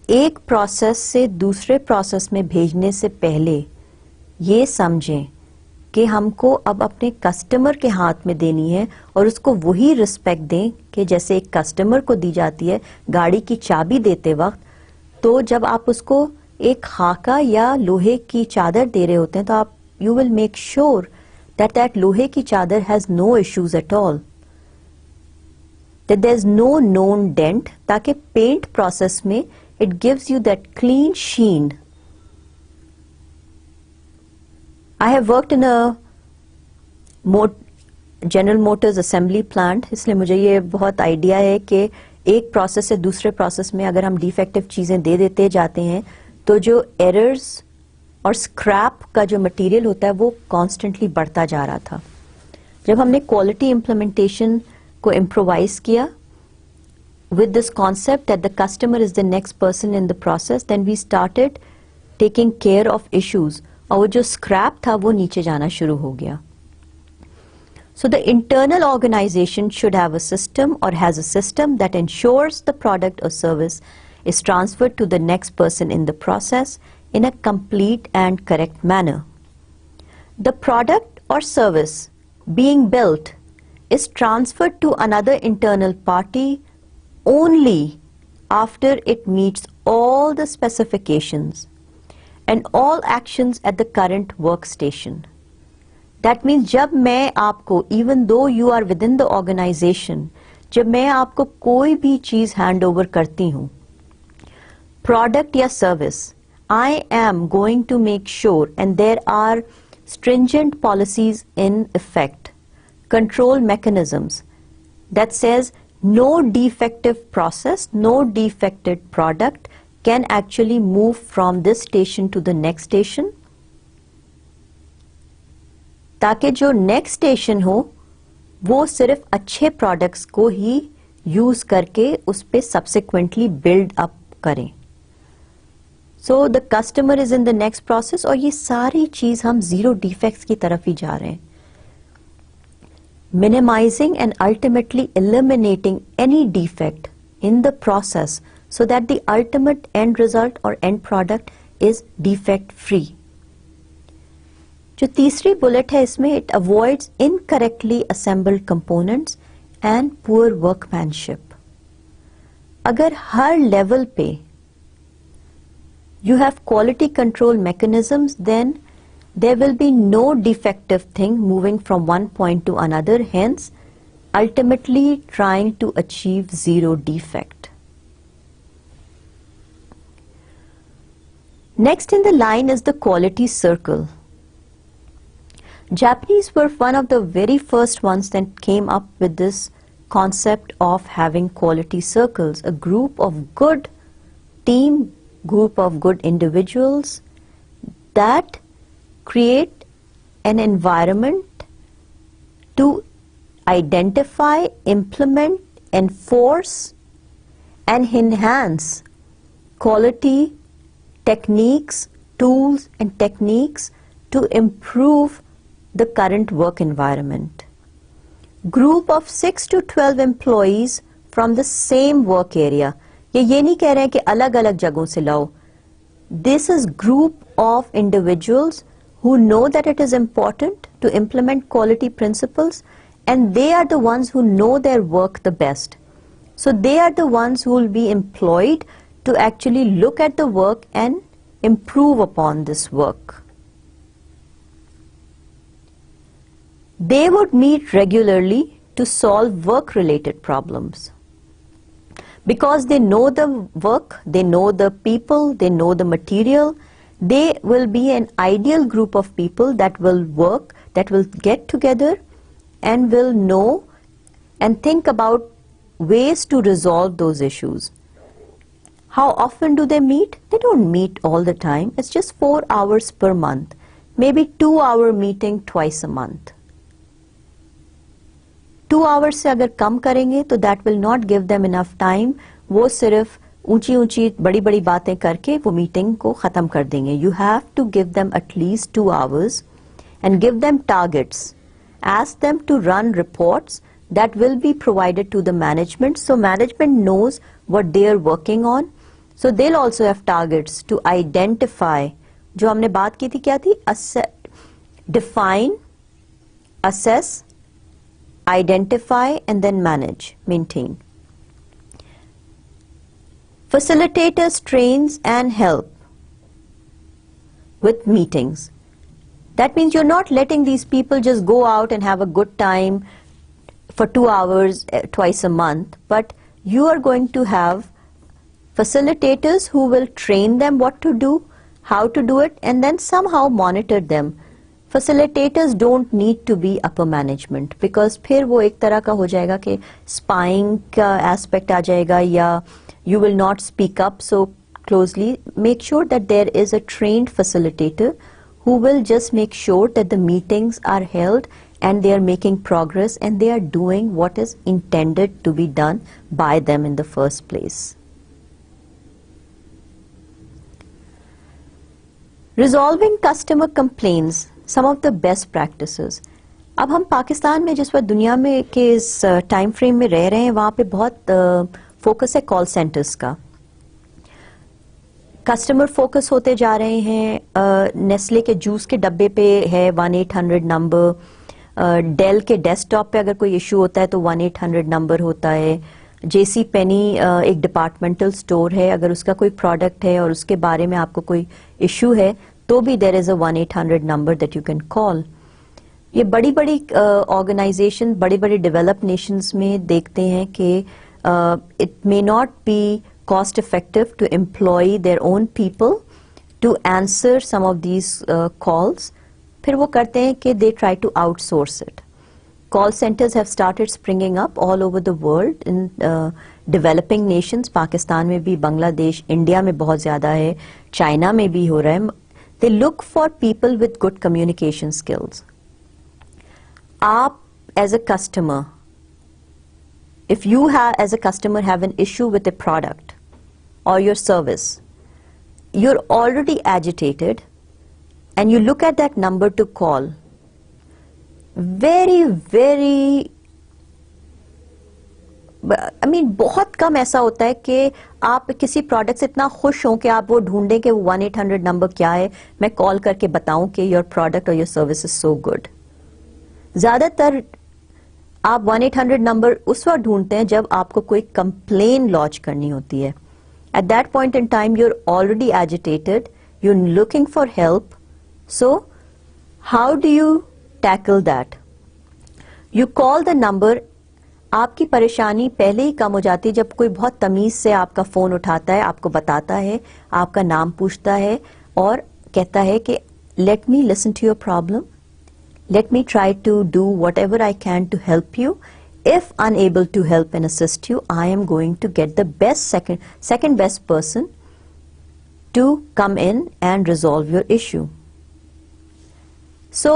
एक प्रोसेस से दूसरे प्रोसेस में भेजने से पहले ये समझें कि हमको अब अपने कस्टमर के हाथ में देनी है और उसको वही रिस्पेक्ट दें कि जैसे एक कस्टमर को दी जाती है गाड़ी की चाबी देते वक्त, तो जब आप उसको एक खाका या लोहे की चादर दे रहे होते हैं तो आप you will make sure that that लोहे की चादर has no issues at all, that there is no known dent, ताकि पेंट प्रोसेस में it gives you that clean sheen. I have worked in a General Motors assembly plant, इसलिए मुझे ये बहुत idea है कि एक प्रोसेस से दूसरे प्रोसेस में अगर हम डिफेक्टिव चीजें दे देते जाते हैं तो जो एरर्स और स्क्रैप का जो मटेरियल होता है वो कॉन्स्टेंटली बढ़ता जा रहा था। जब हमने क्वालिटी इम्प्लीमेंटेशन को इम्प्रोवाइज किया with this concept that the customer is the next person in the process, then we started taking care of issues, और वो जो scrap था वो नीचे जाना शुरू हो गया। So the internal organization should have a system or has a system that ensures the product or service is transferred to the next person in the process in a complete and correct manner. The product or service being built is transferred to another internal party only after it meets all the specifications and all actions at the current workstation. That means जब मैं आपको, even though you are within the organization, जब मैं आपको कोई भी चीज hand over करती हूँ, प्रोडक्ट या service, I am going to make sure, and there are stringent policies in effect, control mechanisms that says no defective process, no defective product can actually move from this station to the next station, ताकि जो next station हो वो सिर्फ अच्छे products को ही use करके उस पे सब्सिक्वेंटली बिल्ड अप करें। So the customer is in the next process, और ये सारी चीज हम जीरो डिफेक्ट्स की तरफ ही जा रहे हैं, minimizing and ultimately eliminating any defect in the process so that the ultimate end result or end product is defect free. जो तीसरी बुलेट है इसमें, it avoids incorrectly assembled components and poor workmanship. अगर हर लेवल पे you have quality control mechanisms, then there will be no defective thing moving from one point to another. Hence, ultimately trying to achieve zero defect. Next in the line is the quality circle. Japanese were one of the very first ones that came up with this concept of having quality circles, a group of good team, group of good individuals that create an environment to identify, implement, enforce, and enhance quality techniques, tools, and techniques to improve the current work environment. Group of 6 to 12 employees from the same work area. ये नहीं कह रहे हैं कि अलग-अलग जगहों से लाओ. This is group of individuals who know that it is important to implement quality principles, and they are the ones who know their work the best. So they are the ones who will be employed to actually look at the work and improve upon this work. They would meet regularly to solve work-related problems. Because they know the work, they know the people, they know the material, they will be an ideal group of people that will work, that will get together and will know and think about ways to resolve those issues. How often do they meet? They don't meet all the time. It's just 4 hours per month. Maybe 2-hour meeting twice a month. 2 hours से अगर कम करेंगे तो that will not give them enough time. वो सिर्फ ऊंची बड़ी बड़ी बातें करके वो मीटिंग को ख़त्म कर देंगे. You have to give them at least 2 hours and give them targets. Ask them to run reports that will be provided to the management, so management knows what they are working on. So they'll also have targets to identify. जो हमने बात की थी क्या थी? Define, assess, identify, and then manage, maintain. Facilitators trains and help with meetings. That means you're not letting these people just go out and have a good time for 2 hours twice a month, but you are going to have facilitators who will train them what to do, how to do it, and then somehow monitor them. Facilitators don't need to be upper management, because फिर वो एक तरह का हो जाएगा कि spying का aspect आ जाएगा, या you will not speak up so closely. Make sure that there is a trained facilitator who will just make sure that the meetings are held and they are making progress and they are doing what is intended to be done by them in the first place. Resolving customer complaints, some of the best practices. अब हम पाकिस्तान में जिस वक्त दुनिया में के इस time frame में रह रहे हैं, वहाँ पे बहुत फोकस है कॉल सेंटर्स का. कस्टमर फोकस होते जा रहे हैं. नेस्ले के जूस के डब्बे पे है 1-800 नंबर. डेल के डेस्कटॉप पे अगर कोई इशू होता है तो 1-800 नंबर होता है. जेसी पेनी एक डिपार्टमेंटल स्टोर है, अगर उसका कोई प्रोडक्ट है और उसके बारे में आपको कोई इशू है तो भी there is a 1-800 number that you can call. ये बड़ी बड़ी ऑर्गेनाइजेशन, बड़े बड़े डेवलप्ड नेशंस में देखते हैं कि it may not be cost effective to employ their own people to answer some of these calls. फिर वो करते हैं कि they try to outsource it. Call centers have started springing up all over the world in developing nations. Pakistan में भी, Bangladesh, India में बहुत ज़्यादा है, चाइना में भी हो रहा है. They look for people with good communication skills. आप as a customer, if you have as a customer have an issue with a product or your service, you're already agitated and you look at that number to call. very बहुत कम ऐसा होता है कि आप किसी product से इतना खुश हो कि आप वो ढूंढें कि वो 1-800 नंबर क्या है, मैं कॉल करके बताऊं कि योर प्रोडक्ट और your service is so good. ज्यादातर आप 1-800 नंबर उस वक्त ढूंढते हैं जब आपको कोई कंप्लेन लॉन्च करनी होती है. At that point in time, you're already agitated, you're looking for help. So, how do you tackle that? You call the number आपकी परेशानी पहले ही कम हो जाती है जब कोई बहुत तमीज से आपका फोन उठाता है, आपको बताता है, आपका नाम पूछता है और कहता है कि let me listen to your problem, let me try to do whatever I can to help you. If unable to help and assist you, I am going to get the second best person to come in and resolve your issue. So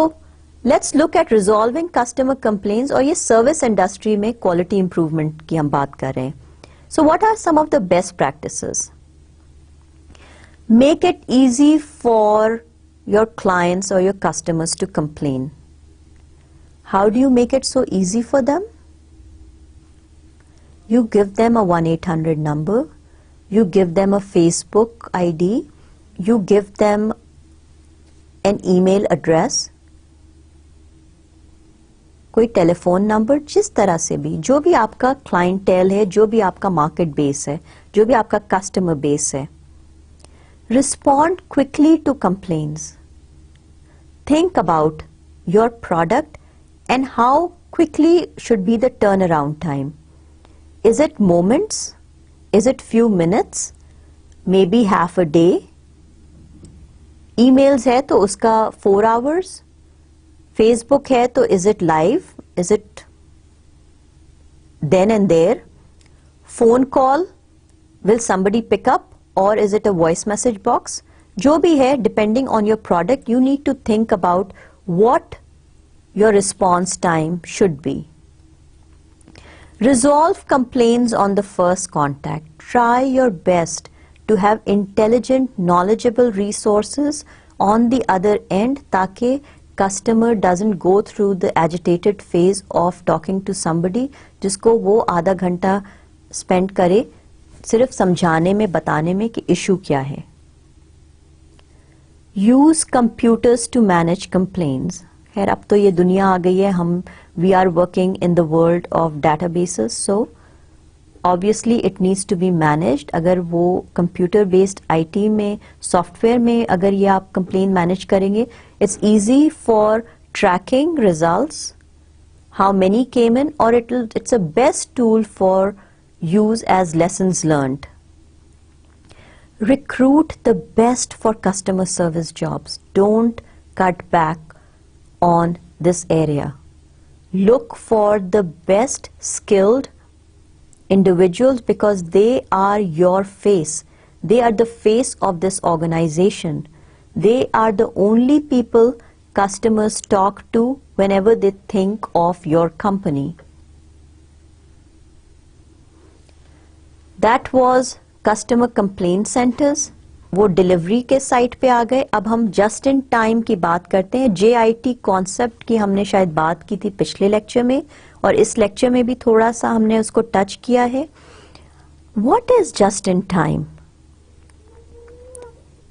let's look at resolving customer complaints, और ये service industry में quality improvement की हम बात कर रहे हैं. So what are some of the best practices? Make it easy for your clients or your customers to complain. How do you make it so easy for them? You give them a 1-800 number, you give them a Facebook ID, you give them an email address, कोई telephone number, जिस तरह से भी, जो भी आपका clientele है, जो भी आपका मार्केट बेस है, जो भी आपका कस्टमर बेस है. Respond quickly to complaints. Think about your product and how quickly should be the turnaround time. Is it moments? Is it few minutes? Maybe half a day? Emails है तो उसका 4 hours? Facebook है तो is it live? Is it then and there? Phone call? Will somebody pick up? Or is it a voice message box? जो भी है, depending on your product, you need to think about what your response time should be. Resolve complaints on the first contact. Try your best to have intelligent, knowledgeable resources on the other end ताकि customer doesn't go through the agitated phase of talking to somebody जिसको वो आधा घंटा spend करे सिर्फ समझाने में, बताने में कि issue क्या है. Use computers to manage complaints. खैर अब तो ये दुनिया आ गई है, हम we are working in the world of databases, so obviously it needs to be managed. अगर वो computer based IT में, software में अगर ये आप complaint manage करेंगे, it's easy for tracking results, how many came in, or it's a best tool for use as lessons learned. Recruit the best for customer service jobs. Don't cut back on this area. Look for the best skilled individuals because they are your face. They are the face of this organization. They are the only people customers talk to whenever they think of your company. That was customer complaint centers. वो delivery के site पे आ गए. अब हम just in time की बात करते हैं. JIT कॉन्सेप्ट की हमने शायद बात की थी पिछले लेक्चर में और इस लेक्चर में भी थोड़ा सा हमने उसको टच किया है. What is just in time?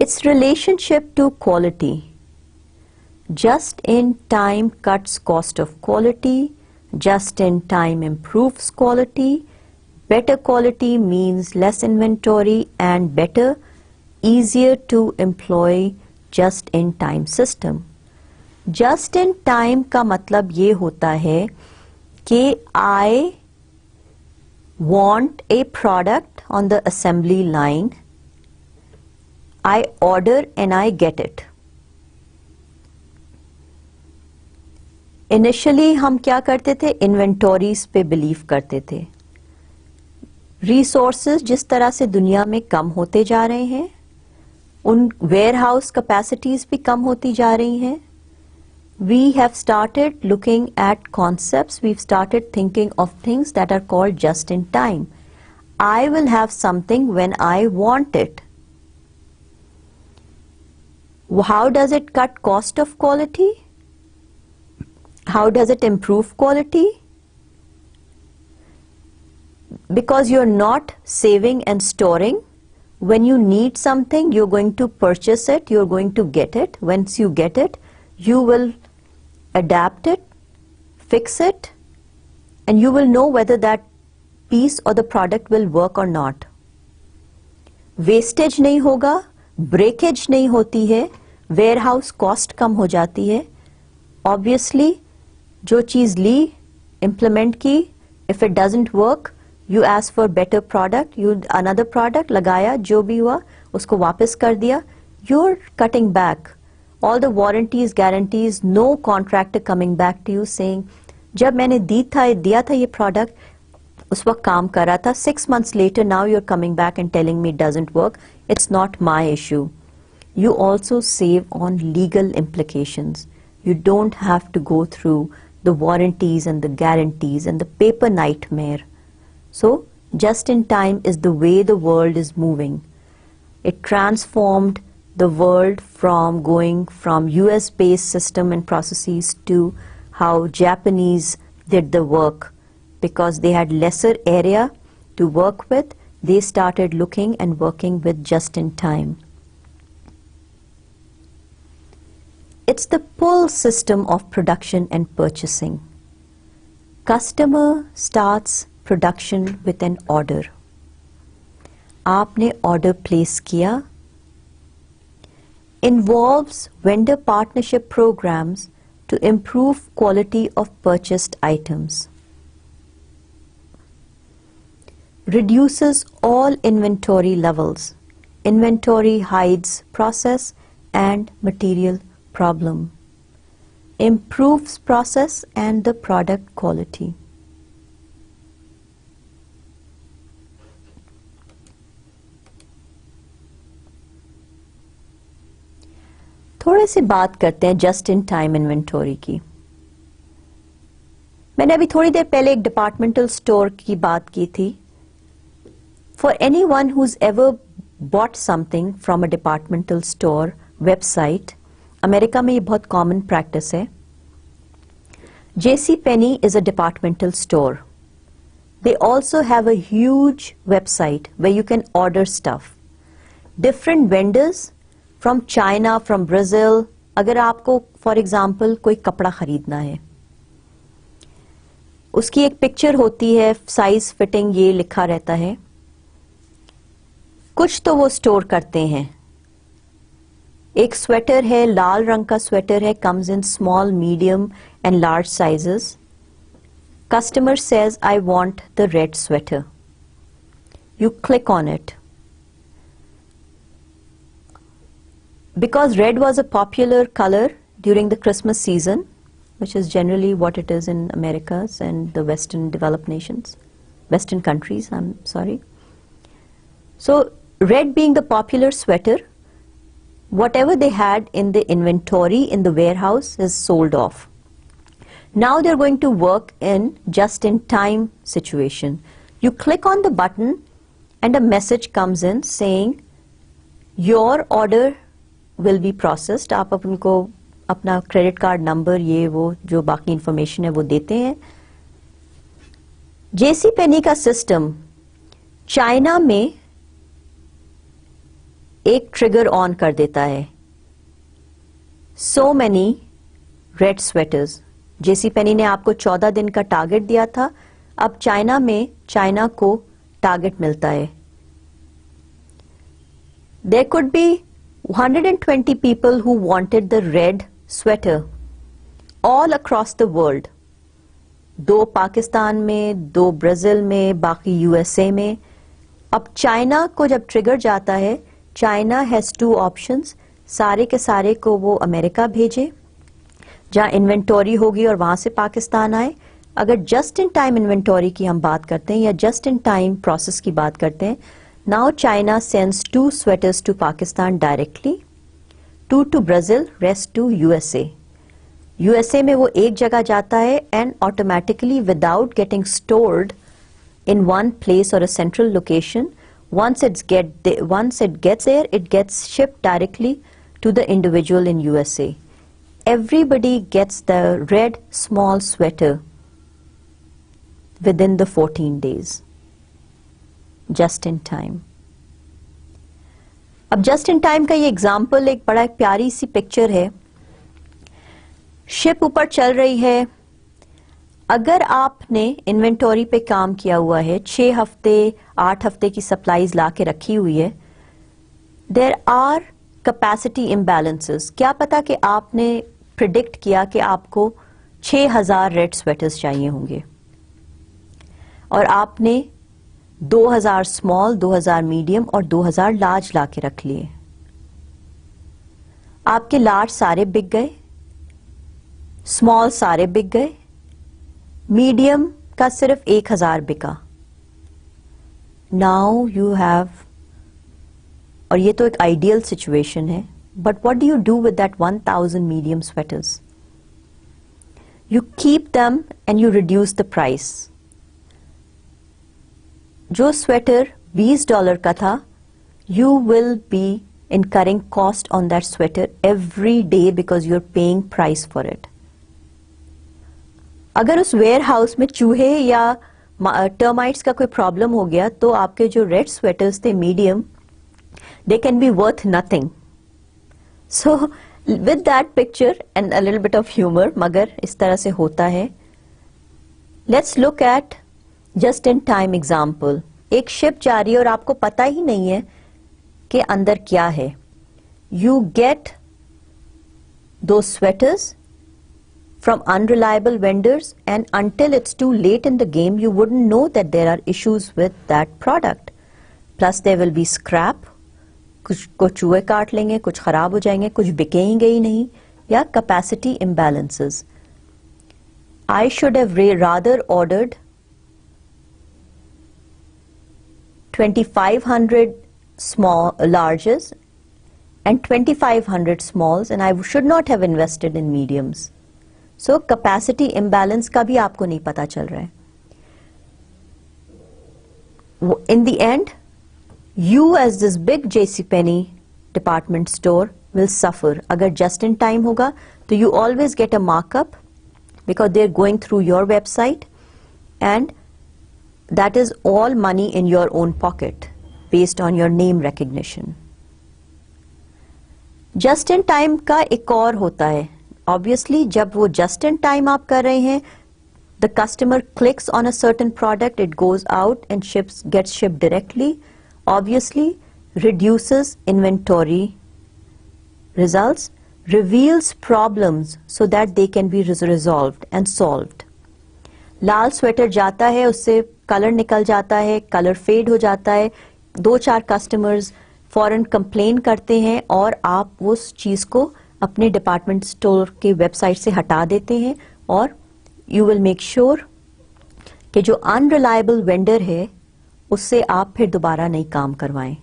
It's relationship to quality. Just in time cuts cost of quality. Just in time improves quality. Better quality means less inventory and better, easier to employ just in time system. Just in time का मतलब ये होता है कि I want a product on the assembly line. I order and I get it. Initially हम क्या करते थे? Inventories पे believe करते थे. Resources जिस तरह से दुनिया में कम होते जा रहे हैं, उन warehouse capacities भी कम होती जा रही हैं. We have started looking at concepts. We've started thinking of things that are called just in time. I will have something when I want it. How does it cut cost of quality? How does it improve quality? Because you're not saving and storing. When you need something, you're going to purchase it, you're going to get it. Once you get it, you will adapt it, fix it, and you will know whether that piece or the product will work or not. Wastage नहीं होगा, breakage नहीं होती है, warehouse cost कम हो जाती है. Obviously, जो चीज़ ली, implement की, If it doesn't work, you ask for better product, you another product, लगाया, जो भी हुआ, उसको वापस कर दिया. You're cutting back all the warranties, guarantees, no contractor coming back to you saying, जब मैंने दिया था ये product, उस वक्त काम कर रहा था, 6 months later, now you're coming back and telling me it doesn't work. It's not my issue. You also save on legal implications. You don't have to go through the warranties and the guarantees and the paper nightmare. So, just in time is the way the world is moving. It transformed the world from going from US-based system and processes to how Japanese did the work. Because they had lesser area to work with, they started looking and working with just in time. It's the pull system of production and purchasing. Customer starts production with an order. आपने order place किया. Involves vendor partnership programs to improve quality of purchased items. Reduces all inventory levels. Inventory hides process and material problem. Improves process and the product quality. थोड़े से बात करते हैं just in time inventory की. मैंने अभी थोड़ी देर पहले एक डिपार्टमेंटल स्टोर की बात की थी. For anyone who's ever bought something from a departmental store website, America में ये बहुत कॉमन प्रैक्टिस है. JCPenney is a departmental store. They also have a huge website where you can order stuff. Different vendors from China, from Brazil. अगर आपको for example कोई कपड़ा खरीदना है, उसकी एक पिक्चर होती है, साइज फिटिंग ये लिखा रहता है. कुछ तो वो स्टोर करते हैं. एक स्वेटर है, लाल रंग का स्वेटर है, comes in small, medium and large sizes. Customer says, I want the red sweater. You click on it. Because red was a popular color during the Christmas season, which is generally what it is in Americas and the Western developed nations, Western countries, I'm sorry. So, red being the popular sweater, whatever they had in the inventory in the warehouse is sold off. Now they're going to work in just-in-time situation. You click on the button and a message comes in saying, your order will be processed. आप उनको अपना credit card number ये वो जो बाकी information है वो देते हैं. JCPenney का system चाइना में एक ट्रिगर ऑन कर देता है. So many red sweaters. JCPenney ने आपको 14 दिन का टारगेट दिया था. अब चाइना में चाइना को टारगेट मिलता है. There could be 120 people who wanted the red sweater all across the world. 2 Pakistan में, 2 ब्राजील में, बाकी USA में. अब चाइना को जब ट्रिगर जाता है, चाइना हैज 2 ऑप्शंस. सारे के सारे को वो अमेरिका भेजे जहां इन्वेंटरी होगी और वहां से पाकिस्तान आए. अगर जस्ट इन टाइम इन्वेंटरी की हम बात करते हैं या जस्ट इन टाइम प्रोसेस की बात करते हैं, now China sends 2 sweaters to Pakistan directly, 2 to Brazil, rest to USA. USA में वो एक जगह जाता है and automatically without getting stored in one place और a central location, once it gets there, it gets shipped directly to the individual in USA. Everybody gets the red small sweater within the 14 days. Just in time. अब just in time का ये example एक बड़ा प्यारी सी picture है. Ship ऊपर चल रही है. अगर आपने इन्वेंटरी पे काम किया हुआ है, 6 हफ्ते 8 हफ्ते की सप्लाईज ला के रखी हुई है, देयर आर कैपेसिटी इम्बैलेंसेस. क्या पता कि आपने प्रिडिक्ट किया कि आपको 6000 रेड स्वेटर्स चाहिए होंगे. और आपने 2000 स्मॉल, 2000 मीडियम और 2000 लार्ज ला के रख लिए। आपके लार्ज सारे बिक गए, स्मॉल सारे बिक गए, मीडियम का सिर्फ 1000 बिका। नाउ यू हैव, और ये तो एक आइडियल सिचुएशन है, but what do you do with that 1000 medium sweaters? You keep them and you reduce the price. जो स्वेटर $20 का था, you will be incurring cost on that sweater every day because you're paying price for it. अगर उस ware house में चूहे या termites का कोई प्रॉब्लम हो गया तो आपके जो रेड स्वेटर्स थे medium, they can be worth nothing. So with that picture and a little bit of humor, मगर इस तरह से होता है. Let's look at just in time example. एक शिप जा रही है और आपको पता ही नहीं है कि अंदर क्या है. You get those sweaters from unreliable vendors, and until it's too late in the game, you wouldn't know that there are issues with that product. Plus there will be scrap. कुछ को चूहे काट लेंगे, कुछ खराब हो जाएंगे, कुछ बिकेंगे ही नहीं, या capacity imbalances. I should have rather ordered 2500 small larges and 2500 smalls, and I should not have invested in mediums. So capacity imbalance का भी आपको नहीं पता चल रहा है. In the end, you as this big JCPenney department store will suffer. अगर just in time होगा तो you always get a markup because they're going through your website, and that is all money in your own pocket based on your name recognition. Just in time का एक और होता है. Obviously जब वो just in time आप कर रहे हैं, the customer clicks on a certain product, it goes out and gets shipped directly. Obviously reduces inventory results, reveals problems so that they can be resolved and solved. Lal sweater जाता है, उससे colour निकल जाता है, colour fade हो जाता है, 2-4 customers फौरन कंप्लेन करते हैं और आप उस चीज को अपने डिपार्टमेंट स्टोर के वेबसाइट से हटा देते हैं, और यू विल मेक श्योर कि जो अनरिलायबल वेंडर है उससे आप फिर दोबारा नहीं काम करवाएं.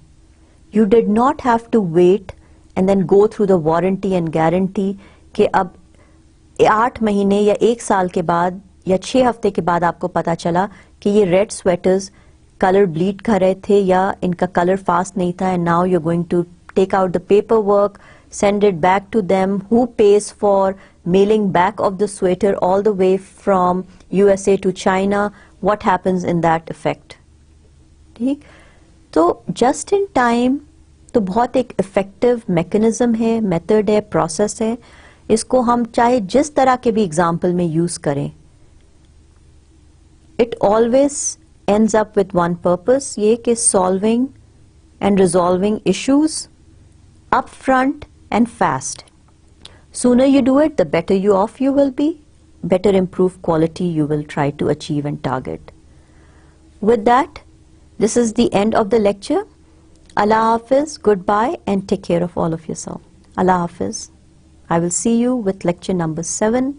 You did not have to wait and then go through the warranty and guarantee कि अब 8 महीने या 1 साल के बाद या 6 हफ्ते के बाद आपको पता चला कि ये रेड स्वेटर्स कलर ब्लीड कर रहे थे या इनका कलर फास्ट नहीं था, and now you are going to take out the paper work, send it back to them. Who pays for mailing back of the sweater all the way from USA to China? What happens in that effect? ठीक, तो just in time तो बहुत एक effective mechanism है, method है, process है. इसको हम चाहे जिस तरह के भी example में use करें, it always ends up with one purpose, ये कि solving and resolving issues upfront and fast. Sooner you do it, the better you off you will be, better improved quality you will try to achieve and target. With that, this is the end of the lecture. Allah Hafiz, goodbye, and take care of all of yourself. Allah Hafiz. I will see you with lecture number 7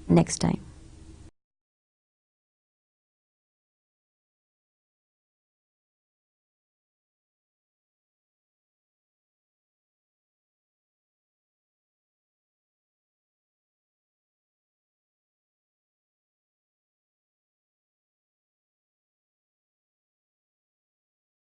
next time.